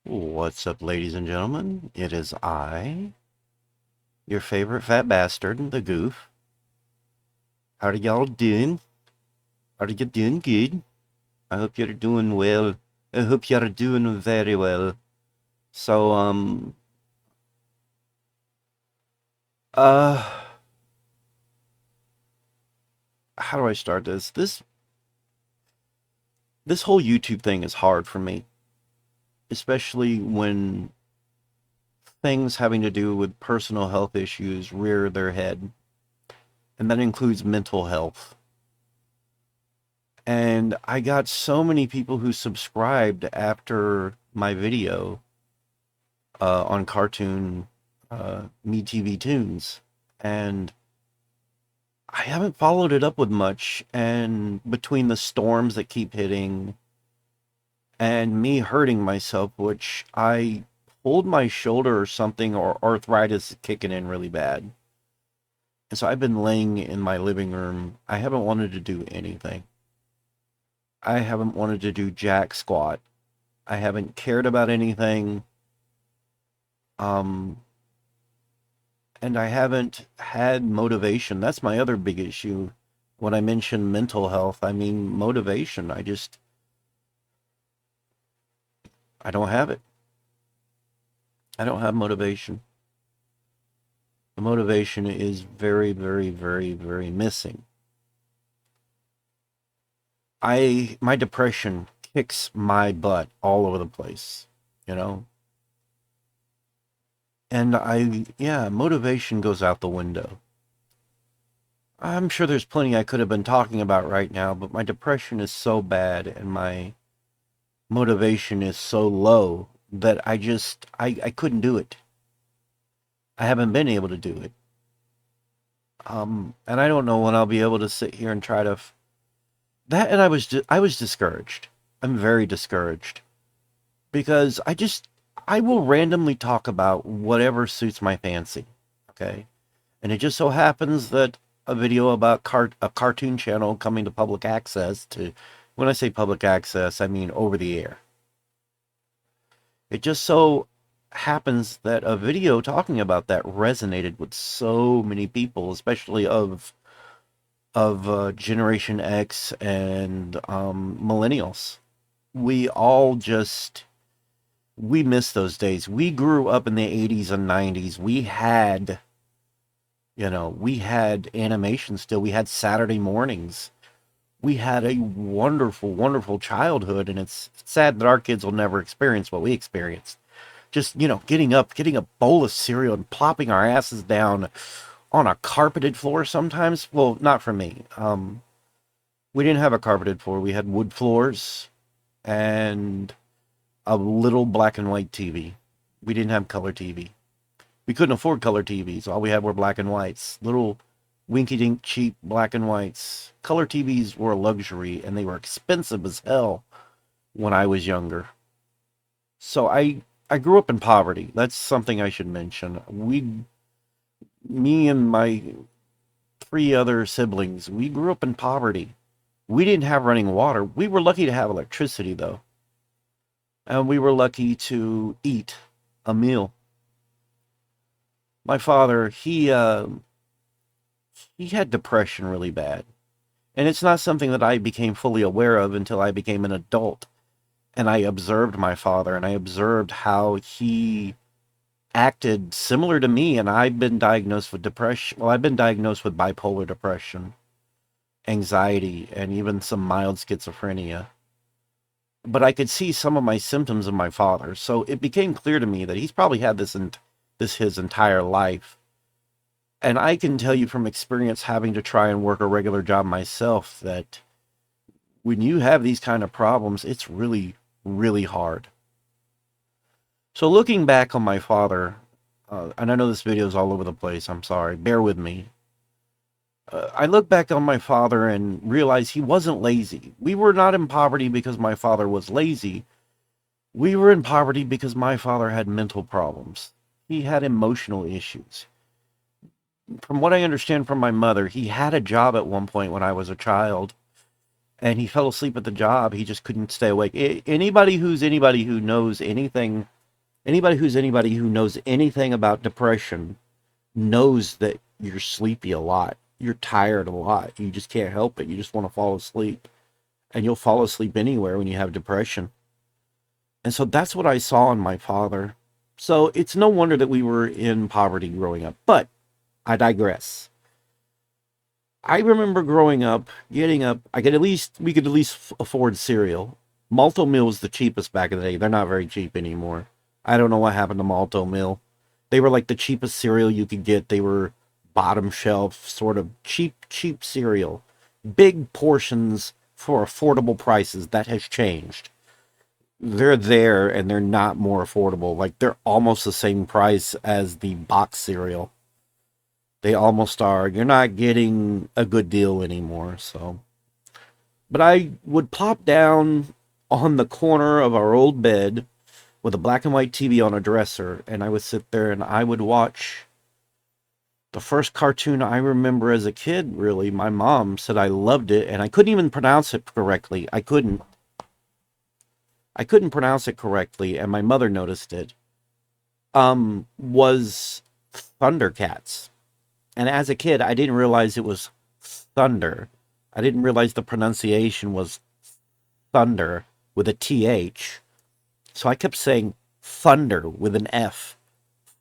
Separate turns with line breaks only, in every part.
What's up, ladies and gentlemen? It is I, your favorite fat bastard, the Goof. How are y'all doing? Are you doing good? I hope you're doing well. I hope you're doing very well. So, uh, how do I start this? This whole YouTube thing is hard for me, especially when things having to do with personal health issues rear their head, and that includes mental health. And I got so many people who subscribed after my video on cartoon MeTV Toons. And I haven't followed it up with much. And between the storms that keep hitting and me hurting myself, which I pulled my shoulder or something, or arthritis is kicking in really bad. And so I've been laying in my living room. I haven't wanted to do anything. I haven't wanted to do jack squat. I haven't cared about anything. Um, and I haven't had motivation. That's my other big issue. When I mention mental health, I mean motivation. I don't have it. I don't have motivation. The motivation is very, very, very, very missing. My depression kicks my butt all over the place, you know? And yeah, motivation goes out the window. I'm sure there's plenty I could have been talking about right now, but my depression is so bad and my motivation is so low that I couldn't do it. I haven't been able to do it. And I don't know when I'll be able to sit here and try to that. And I was discouraged. I'm very discouraged because I will randomly talk about whatever suits my fancy. Okay. And it just so happens that a video about a cartoon channel coming to public access to, when I say public access, I mean over the air. It just so happens that a video talking about that resonated with so many people, especially of Generation X and millennials. We all just we miss those days. We grew up in the 80s and 90s. We had animation still. We had Saturday mornings. We had a wonderful, wonderful childhood, and it's sad that our kids will never experience what we experienced. Just, getting up, getting a bowl of cereal and plopping our asses down on a carpeted floor sometimes. Well, not for me. We didn't have a carpeted floor. We had wood floors and a little black and white TV. We didn't have color TV. We couldn't afford color TVs. All we had were black and whites. Little winky-dink cheap black and whites. Color TVs were a luxury, and they were expensive as hell when I was younger. So I grew up in poverty. That's something I should mention. Me and my three other siblings, we grew up in poverty. We didn't have running water. We were lucky to have electricity, though. And we were lucky to eat a meal. My father, he had depression really bad. And it's not something that I became fully aware of until I became an adult. And I observed my father, and I observed how he acted similar to me. And I've been diagnosed with depression. Well, I've been diagnosed with bipolar depression, anxiety, and even some mild schizophrenia. But I could see some of my symptoms in my father. So it became clear to me that he's probably had this his entire life. And I can tell you from experience, having to try and work a regular job myself, that when you have these kind of problems, it's really, really hard. So looking back on my father, and I know this video is all over the place, I'm sorry, bear with me. I look back on my father and realize he wasn't lazy. We were not in poverty because my father was lazy. We were in poverty because my father had mental problems. He had emotional issues. From what I understand from my mother, he had a job at one point when I was a child, and he fell asleep at the job. He just couldn't stay awake. Anybody who knows anything Anybody who knows anything about depression knows that you're sleepy a lot. You're tired a lot. You just can't help it. You just want to fall asleep. And you'll fall asleep anywhere when you have depression. And so that's what I saw in my father. So it's no wonder that we were in poverty growing up. But I digress. I remember growing up, getting up, we could at least afford cereal. Malto Meal was the cheapest back in the day. They're not very cheap anymore. I don't know what happened to Malto Meal. They were like the cheapest cereal you could get. They were bottom shelf, sort of cheap cereal. Big portions for affordable prices. That has changed. They're there and they're not more affordable. Like they're almost the same price as the box cereal. They almost are. You're not getting a good deal anymore, so. But I would plop down on the corner of our old bed with a black and white TV on a dresser, and I would sit there and I would watch the first cartoon I remember as a kid, really. My mom said I loved it, and I couldn't even pronounce it correctly. I couldn't. I couldn't pronounce it correctly, and my mother noticed it. Was Thundercats. And as a kid, I didn't realize it was thunder. I didn't realize the pronunciation was thunder with a TH. So I kept saying thunder with an F.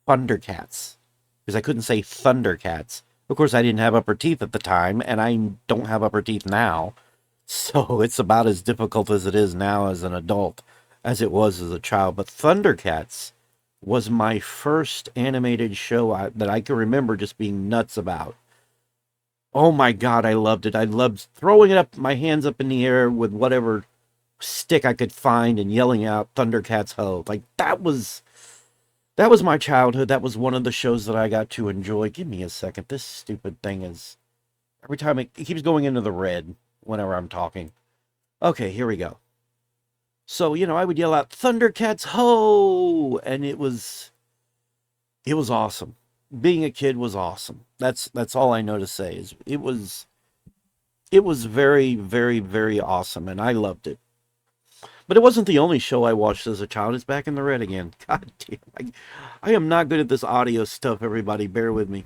Thundercats. Because I couldn't say Thundercats. Of course, I didn't have upper teeth at the time, and I don't have upper teeth now. So it's about as difficult as it is now as an adult as it was as a child. But Thundercats was my first animated show that I can remember just being nuts about. Oh my God, I loved it. I loved throwing it up, my hands up in the air with whatever stick I could find and yelling out Thundercats ho. Like that was my childhood. That was one of the shows that I got to enjoy. Give me a second. This stupid thing is every time it keeps going into the red whenever I'm talking. Okay, here we go. So, I would yell out Thundercats ho, and it was awesome. Being a kid was awesome. That's all I know to say is it was very, very, very awesome, and I loved it. But it wasn't the only show I watched as a child. It's back in the red again. God damn. I am not good at this audio stuff, everybody. Bear with me.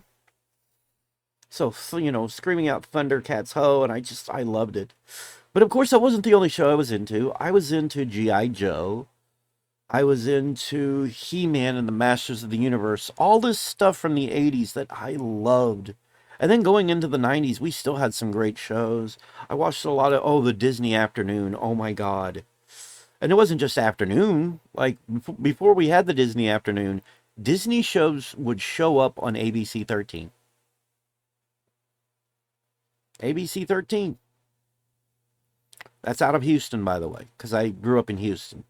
So, screaming out Thundercats ho, and I loved it. But of course, that wasn't the only show I was into. I was into G.I. Joe. I was into He-Man and the Masters of the Universe. All this stuff from the 80s that I loved. And then going into the 90s, we still had some great shows. I watched a lot of, the Disney Afternoon. Oh my God. And it wasn't just afternoon. Like, before we had the Disney Afternoon, Disney shows would show up on ABC 13. ABC 13. That's out of Houston, by the way, because I grew up in Houston.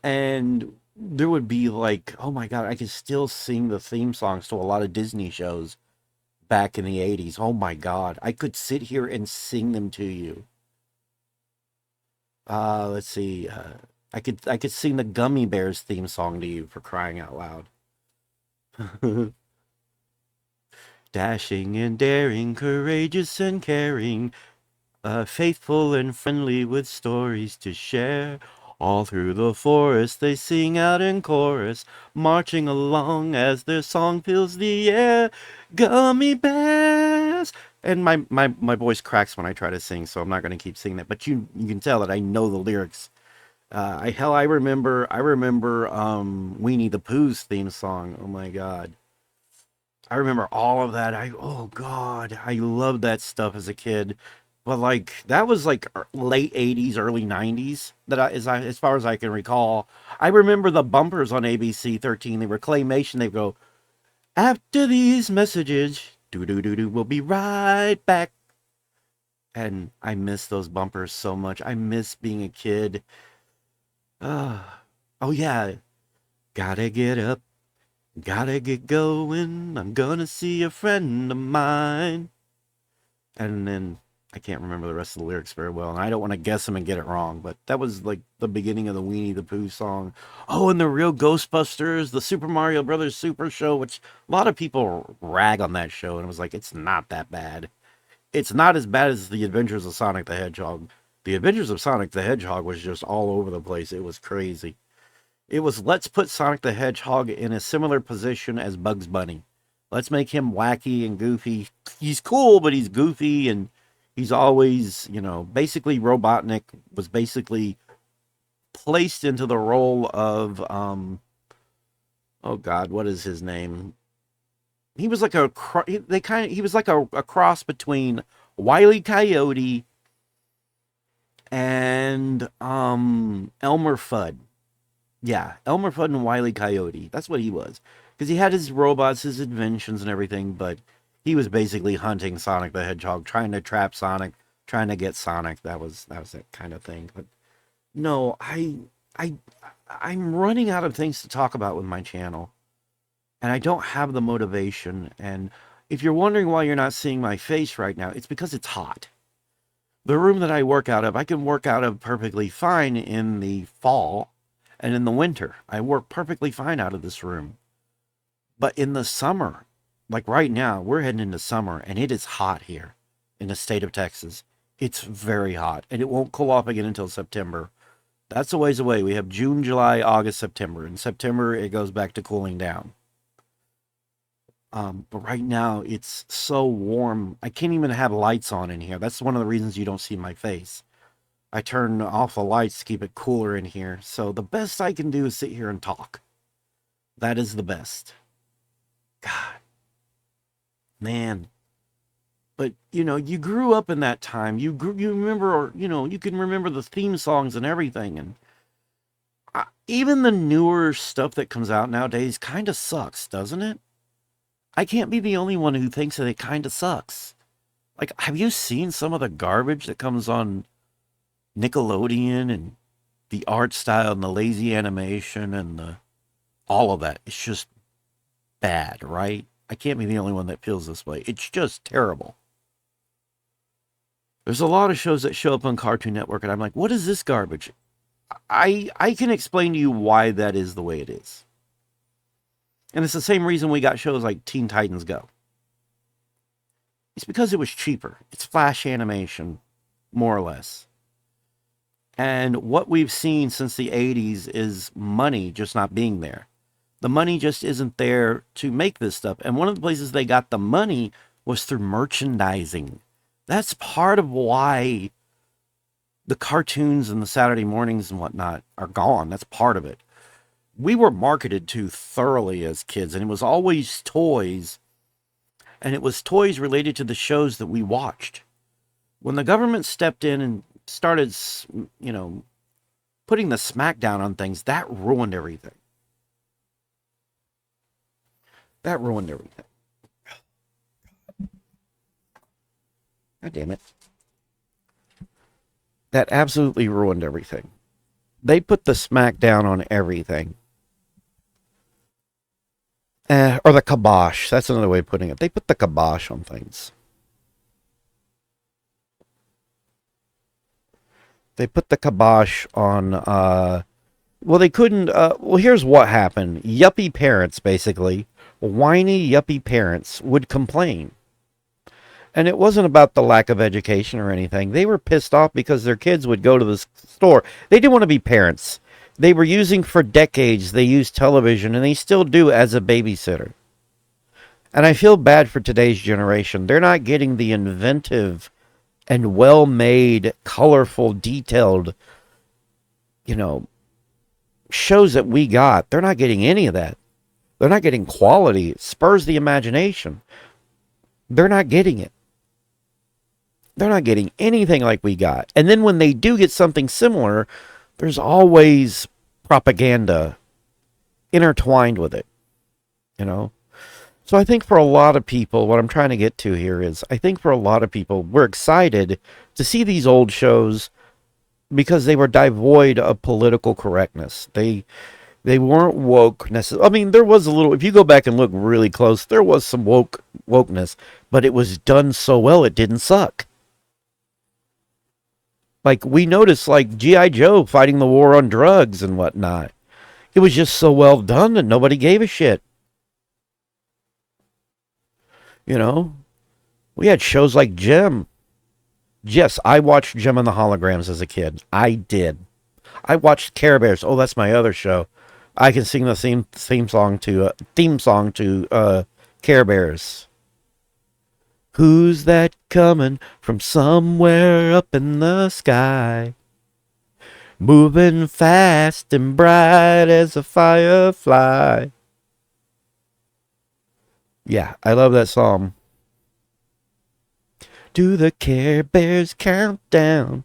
And there would be like, oh my God, I could still sing the theme songs to a lot of Disney shows back in the 80s. Oh my God, I could sit here and sing them to you. Let's see. I could sing the Gummy Bears theme song to you, for crying out loud. Dashing and daring, courageous and caring, faithful and friendly with stories to share. All through the forest they sing out in chorus, marching along as their song fills the air. Gummy bears. And my voice cracks when I try to sing, so I'm not going to keep singing that. But you can tell that I know the lyrics. I remember Weenie the Pooh's theme song. Oh my God. I remember all of that. Oh God, I loved that stuff as a kid. But like that was like late 80s, early 90s as far as I can recall. I remember the bumpers on ABC 13. They were claymation. They go, after these messages, do do do do, we'll be right back. And I miss those bumpers so much. I miss being a kid. Oh yeah, gotta get up, gotta get going. I'm gonna see a friend of mine. And then I can't remember the rest of the lyrics very well, and I don't want to guess them and get it wrong, but that was like the beginning of the Weenie the Pooh song. Oh, and the real Ghostbusters, the Super Mario Brothers Super Show, which a lot of people rag on that show, and it was like, it's not that bad. It's not as bad as The Adventures of Sonic the Hedgehog. The Adventures of Sonic the Hedgehog was just all over the place. It was crazy. It was, let's put Sonic the Hedgehog in a similar position as Bugs Bunny. Let's make him wacky and goofy. He's cool, but he's goofy, and he's always, basically Robotnik was basically placed into the role of, oh God, what is his name? He was like he was like a cross between Wile E. Coyote and Elmer Fudd. Yeah, Elmer Fudd and Wile E. Coyote. That's what he was. Because he had his robots, his inventions and everything, but he was basically hunting Sonic the Hedgehog, trying to trap Sonic, trying to get Sonic. That was that kind of thing. But no, I I'm running out of things to talk about with my channel. And I don't have the motivation. And if you're wondering why you're not seeing my face right now, it's because it's hot. The room that I work out of, I can work out of perfectly fine in the fall and in the winter. I work perfectly fine out of this room. But in the summer, like right now, we're heading into summer and it is hot here in the state of Texas. It's very hot and it won't cool off again until September. That's a ways away. We have June, July, August, September. In September, it goes back to cooling down. But right now, it's so warm. I can't even have lights on in here. That's one of the reasons you don't see my face. I turn off the lights to keep it cooler in here. So the best I can do is sit here and talk. That is the best. God. Man. But, you grew up in that time. You remember, you can remember the theme songs and everything. And even the newer stuff that comes out nowadays kind of sucks, doesn't it? I can't be the only one who thinks that it kind of sucks. Like, have you seen some of the garbage that comes on Nickelodeon and the art style and the lazy animation and all of that? It's just bad, right? I can't be the only one that feels this way. It's just terrible. There's a lot of shows that show up on Cartoon Network and I'm like, what is this garbage? I can explain to you why that is the way it is. And it's the same reason we got shows like Teen Titans Go. It's because it was cheaper. It's flash animation, more or less. And what we've seen since the 80s is money just not being there. The money just isn't there to make this stuff. And one of the places they got the money was through merchandising. That's part of why the cartoons and the Saturday mornings and whatnot are gone. That's part of it. We were marketed to thoroughly as kids, and it was always toys, and it was toys related to the shows that we watched. When the government stepped in and started, putting the smackdown on things, that ruined everything. That ruined everything. God damn it. That absolutely ruined everything. They put the smackdown on everything. Or the kibosh. That's another way of putting it. They put the kibosh on things. They put the kibosh on, well, they couldn't, well, here's what happened. Yuppie parents, basically, whiny yuppie parents would complain. And it wasn't about the lack of education or anything. They were pissed off because their kids would go to the store. They didn't want to be parents. They were using, for decades, they used television, and they still do as a babysitter. And I feel bad for today's generation. They're not getting the inventive and well-made, colorful, detailed, shows that we got. They're not getting any of that. They're not getting quality. It spurs the imagination. They're not getting it. They're not getting anything like we got. And then when they do get something similar, there's always propaganda intertwined with it, So I think for a lot of people, what I'm trying to get to here is, I think for a lot of people, we're excited to see these old shows because they were devoid of political correctness. They weren't woke necessarily. I mean, there was a little, if you go back and look really close, there was some wokeness, but it was done so well it didn't suck. Like, we noticed, like, G.I. Joe fighting the war on drugs and whatnot. It was just so well done that nobody gave a shit. We had shows like Gem. Yes, I watched Gem and the Holograms as a kid. I did. I watched Care Bears. Oh, that's my other show. I can sing the theme song to Care Bears. Who's that coming from somewhere up in the sky? Moving fast and bright as a firefly. Yeah, I love that song. Do the Care Bears countdown?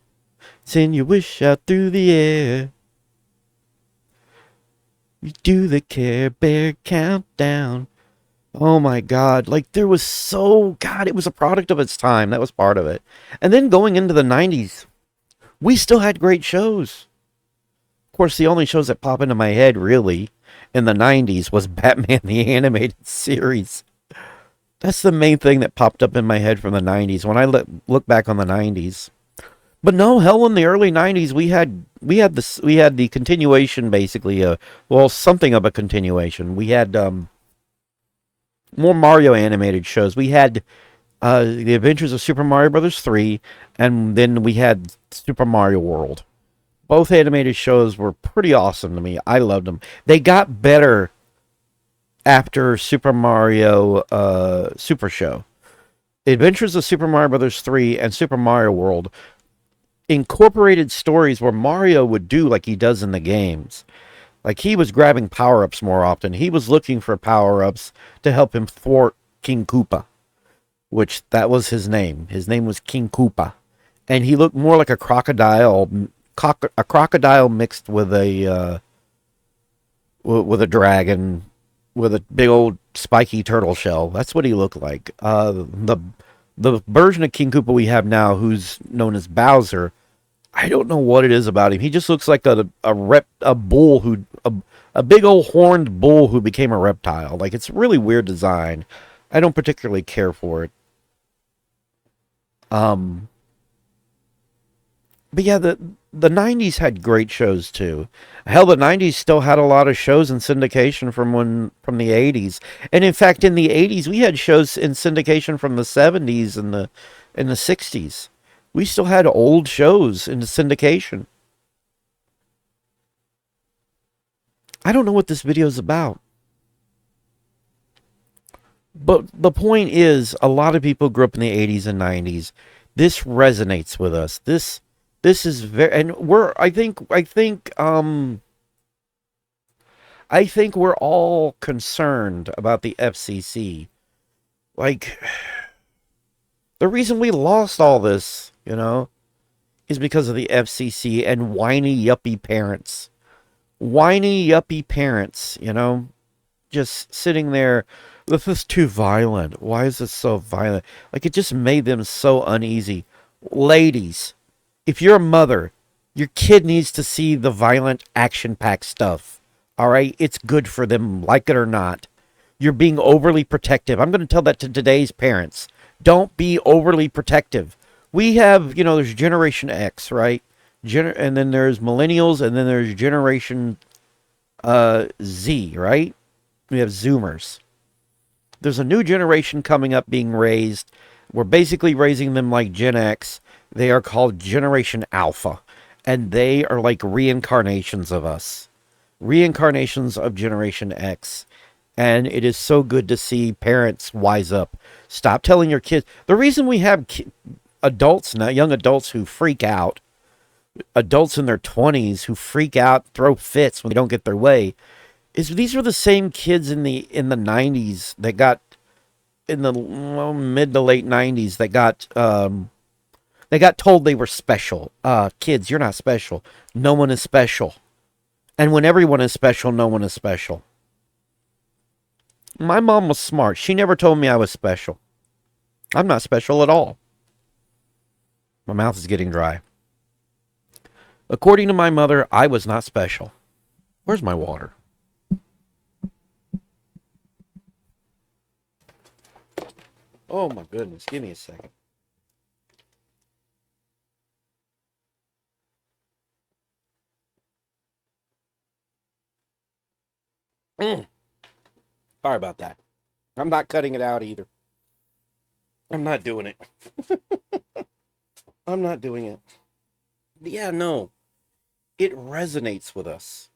Send your wish out through the air. You do the Care Bear countdown. Oh my God. Like, there was God, it was a product of its time. That was part of it. And then going into the 90s, we still had great shows. Of course, the only shows that pop into my head, really, in the 90s was Batman the Animated Series. That's the main thing that popped up in my head from the 90s when I look back on the 90s. But no, hell, in the early 90s, we had the continuation, basically, well, something of a continuation. We had more Mario animated shows. We had The Adventures of Super Mario Brothers 3, and then we had Super Mario World. Both animated shows were pretty awesome to me. I loved them. They got better after Super Mario Super Show. The Adventures of Super Mario Brothers 3 and Super Mario World incorporated stories where Mario would do like he does in the games. Like, he was grabbing power ups more often. He was looking for power ups to help him thwart King Koopa, which that was his name. His name was King Koopa. And he looked more like a crocodile mixed with a dragon with a big old spiky turtle shell. That's what he looked like. The version of King Koopa we have now, who's known as Bowser, I don't know what it is about him. He just looks like a bull a big old horned bull who became a reptile. Like, it's a really weird design. I don't particularly care for it. Um, but yeah, the 90s had great shows too. Hell, the 90s still had a lot of shows in syndication from the 80s. And in fact, in the 80s we had shows in syndication from the 70s and the 60s. We still had old shows in the syndication. I don't know what this video is about. But the point is, a lot of people grew up in the 80s and 90s. This resonates with us. This is very, and we're I think we're all concerned about the FCC. Like, the reason we lost all this, is because of the FCC and whiny yuppie parents. Whiny yuppie parents, just sitting there. This is too violent. Why is this so violent? Like, it just made them so uneasy. Ladies, if you're a mother, your kid needs to see the violent, action-packed stuff. All right? It's good for them, like it or not. You're being overly protective. I'm going to tell that to today's parents. Don't be overly protective. We have, there's Generation X, right? And then there's millennials, and then there's Generation Z, right? We have Zoomers. There's a new generation coming up being raised. We're basically raising them like Gen X. They are called Generation Alpha, and they are like reincarnations of us, reincarnations of Generation X. And it is so good to see parents wise up. Stop telling your kids. The reason we have adults now, young adults who freak out, adults in their 20s who freak out, throw fits when they don't get their way, is these are the same kids in the 90s that got, in the mid to late 90s, that got told they were special. Kids, you're not special. No one is special. And when everyone is special, no one is special. My mom was smart. She never told me I was special. I'm not special at all. My mouth is getting dry. According to my mother, I was not special. Where's my water? Oh my goodness, give me a second. Sorry about that. I'm not cutting it out either. I'm not doing it. I'm not doing it. But yeah, no. It resonates with us.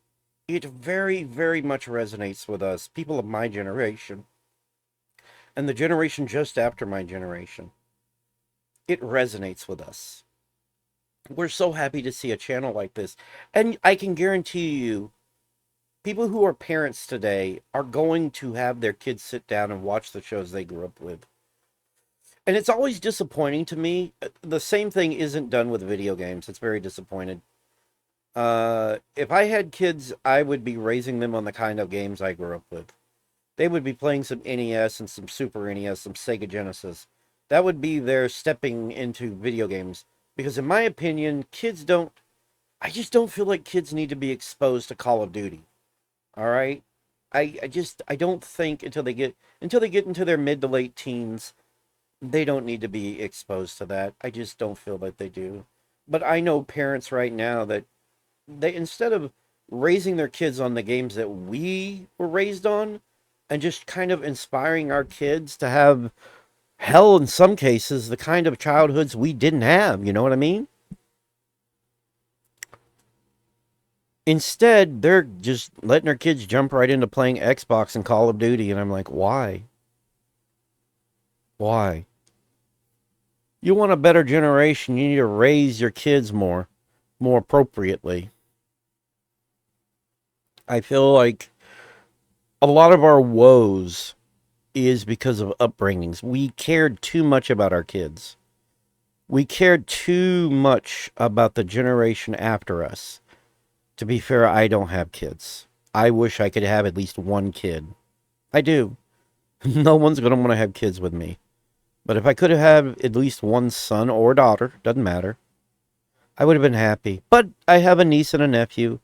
It very, very much resonates with us, people of my generation, and the generation just after my generation. It resonates with us. We're so happy to see a channel like this. And I can guarantee you, people who are parents today are going to have their kids sit down and watch the shows they grew up with. And it's always disappointing to me. The same thing isn't done with video games. It's very disappointed. If I had kids, I would be raising them on the kind of games I grew up with. They would be playing some NES and some Super NES, some Sega Genesis. That would be their stepping into video games. Because in my opinion, kids don't, I just don't feel like kids need to be exposed to Call of Duty. All right? I don't think until they get into their mid to late teens, they don't need to be exposed to that. I just don't feel like they do. But I know parents right now that they, instead of raising their kids on the games that we were raised on and just kind of inspiring our kids to have, hell, in some cases, the kind of childhoods we didn't have, you know what I mean? Instead, they're just letting their kids jump right into playing Xbox and Call of Duty, and I'm like, why? Why? You want a better generation, you need to raise your kids more appropriately. I feel like a lot of our woes is because of upbringings. We cared too much about our kids. We cared too much about the generation after us. To be fair, I don't have kids. I wish I could have at least one kid. I do. No one's going to want to have kids with me. But if I could have had at least one son or daughter, doesn't matter, I would have been happy. But I have a niece and a nephew.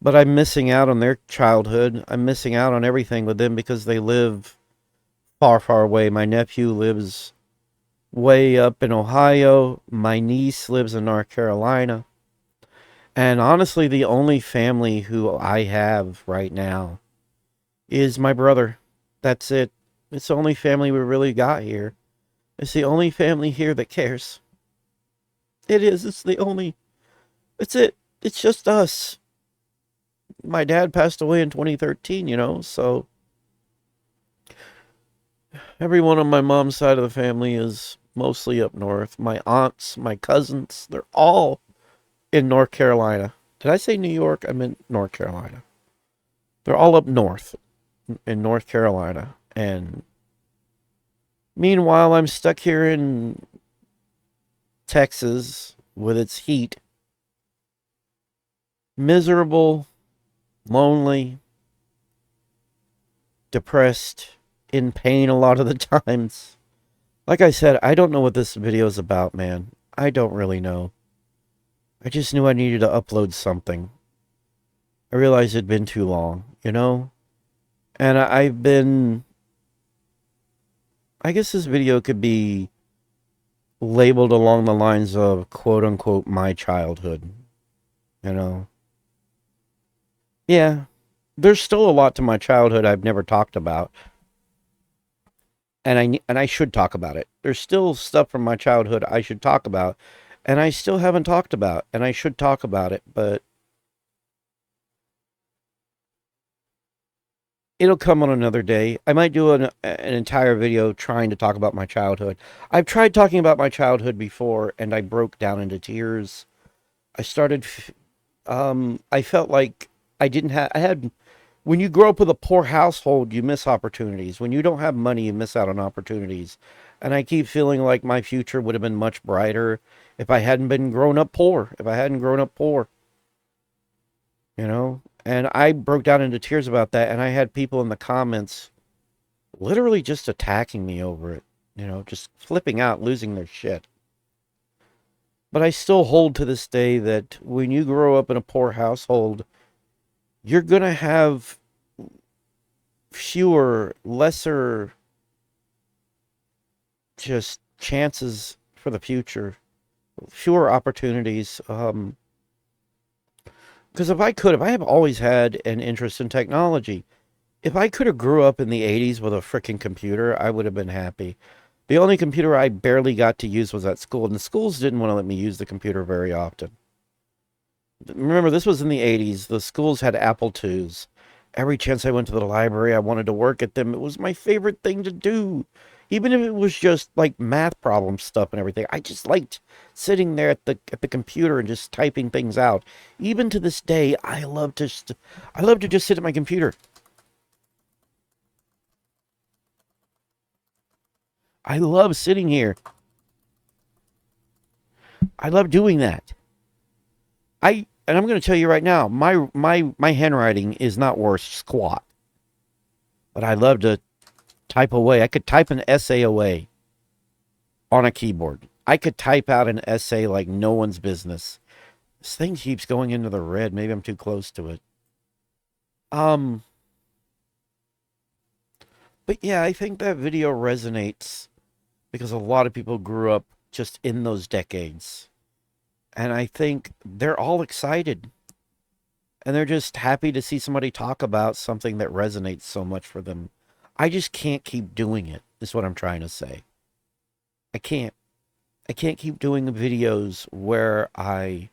But I'm missing out on their childhood. I'm missing out on everything with them because they live far, far away. My nephew lives way up in Ohio. My niece lives in North Carolina. And honestly, the only family who I have right now is my brother. That's it. It's the only family we really got here. It's the only family here that cares. It is. It's the only. It's it. It's just us. My dad passed away in 2013, so everyone on my mom's side of the family is mostly up north. My aunts, my cousins, they're all in North Carolina. Did I say New York? I meant North Carolina. They're all up north in North Carolina. And meanwhile, I'm stuck here in Texas with its heat. Miserable, lonely, depressed, in pain a lot of the times. Like I said, I don't know what this video is about, man. I don't really know. I just knew I needed to upload something. I realized it'd been too long, And I've been... I guess this video could be labeled along the lines of quote-unquote my childhood. Yeah, there's still a lot to my childhood I've never talked about. And I should talk about it. There's still stuff from my childhood I should talk about. And I still haven't talked about. And I should talk about it. But it'll come on another day. I might do an entire video trying to talk about my childhood. I've tried talking about my childhood before. And I broke down into tears. I started... I felt like I had, when you grow up with a poor household, you miss opportunities. When you don't have money, you miss out on opportunities. And I keep feeling like my future would have been much brighter if I hadn't been grown up poor. If I hadn't grown up poor. And I broke down into tears about that. And I had people in the comments literally just attacking me over it. Just flipping out, losing their shit. But I still hold to this day that when you grow up in a poor household, you're going to have lesser just chances for the future, fewer opportunities. Because if I have always had an interest in technology. If I could have grew up in the 80s with a freaking computer, I would have been happy. The only computer I barely got to use was at school, and the schools didn't want to let me use the computer very often. Remember, this was in the 80s. The schools had Apple IIs. Every chance I went to the library, I wanted to work at them. It was my favorite thing to do. Even if it was just like math problem stuff and everything. I just liked sitting there at the computer and just typing things out. Even to this day, I love to just sit at my computer. I love sitting here. I love doing that. And I'm going to tell you right now, my handwriting is not worth squat, but I love to type away. I could type an essay away on a keyboard. I could type out an essay like no one's business. This thing keeps going into the red. Maybe I'm too close to it. Um, but yeah, I think that video resonates because a lot of people grew up just in those decades. And I think they're all excited and they're just happy to see somebody talk about something that resonates so much for them. I just can't keep doing it, is what I'm trying to say. I can't. I can't keep doing the videos where I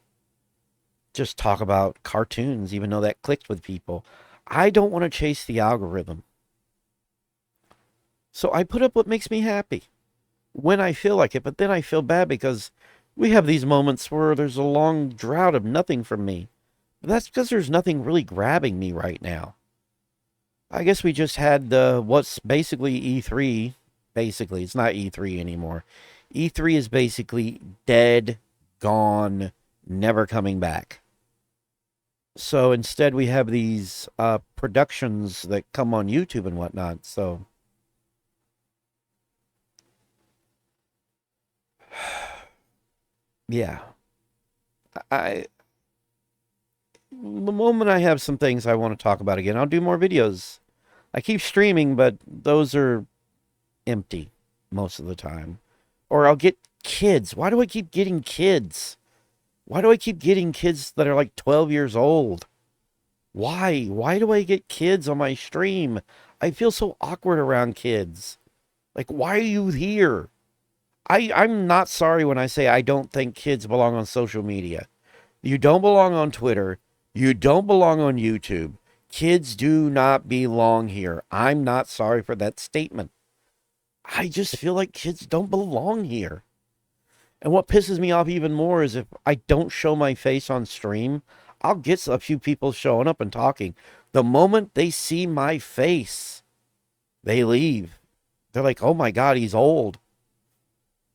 just talk about cartoons, even though that clicked with people. I don't want to chase the algorithm. So I put up what makes me happy when I feel like it, but then I feel bad because we have these moments where there's a long drought of nothing from me. But that's because there's nothing really grabbing me right now. I guess we just had what's basically E3. Basically, it's not E3 anymore. E3 is basically dead, gone, never coming back. So instead, we have these productions that come on YouTube and whatnot. So, yeah. I the moment I have some things I want to talk about again, I'll do more videos. I keep streaming, but those are empty most of the time. Or I'll get kids. Why do I keep getting kids? Why do I keep getting kids that are like 12 years old? Why? Why do I get kids on my stream? I feel so awkward around kids. Like, why are you here? I'm not sorry when I say I don't think kids belong on social media. You don't belong on Twitter. You don't belong on YouTube. Kids do not belong here. I'm not sorry for that statement. I just feel like kids don't belong here. And what pisses me off even more is if I don't show my face on stream, I'll get a few people showing up and talking. The moment they see my face, they leave. They're like, oh my God, he's old,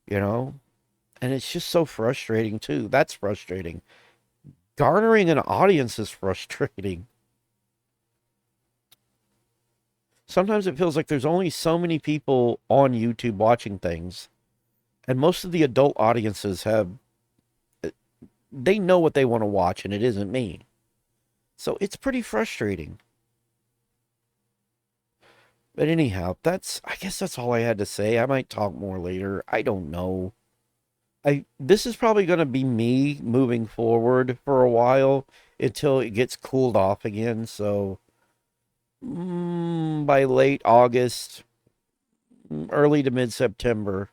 you know? And it's just so frustrating, too. That's frustrating. Garnering an audience is frustrating. Sometimes it feels like there's only so many people on YouTube watching things, and most of the adult audiences they know what they want to watch, and it isn't me. So it's pretty frustrating. But anyhow, I guess that's all I had to say. I might talk more later. I don't know. This is probably going to be me moving forward for a while until it gets cooled off again. So by late August, early to mid September,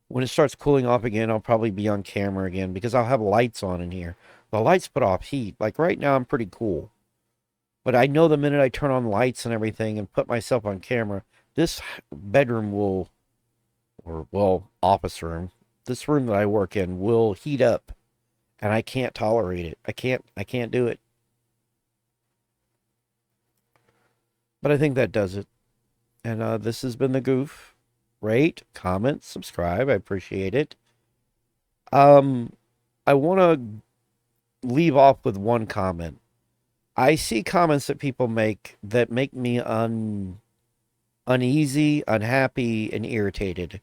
when it starts cooling off again, I'll probably be on camera again because I'll have lights on in here. The lights put off heat. Like right now, I'm pretty cool. But I know the minute I turn on lights and everything and put myself on camera, this bedroom will, or well, office room, this room that I work in will heat up, and I can't tolerate it. I can't do it. But I think that does it. And this has been the Goof. Rate, comment, subscribe. I appreciate it. Um, I want to leave off with one comment. I see comments that people make that make me uneasy, unhappy, and irritated.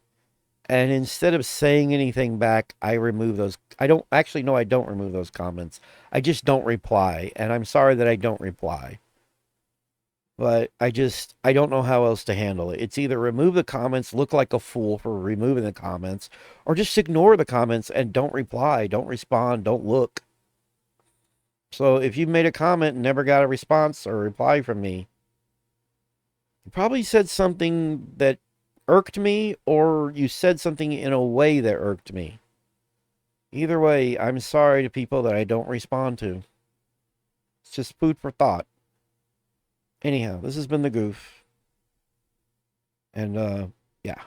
And instead of saying anything back, I remove those. I don't actually no, I don't remove those comments. I just don't reply. And I'm sorry that I don't reply. But I don't know how else to handle it. It's either remove the comments, look like a fool for removing the comments, or just ignore the comments and don't reply, don't respond, don't look. So if you made a comment and never got a response or reply from me, you probably said something that irked me, or you said something in a way that irked me. Either way, I'm sorry to people that I don't respond to. It's just food for thought. Anyhow, this has been the Goof. And, yeah.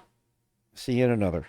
See you in another.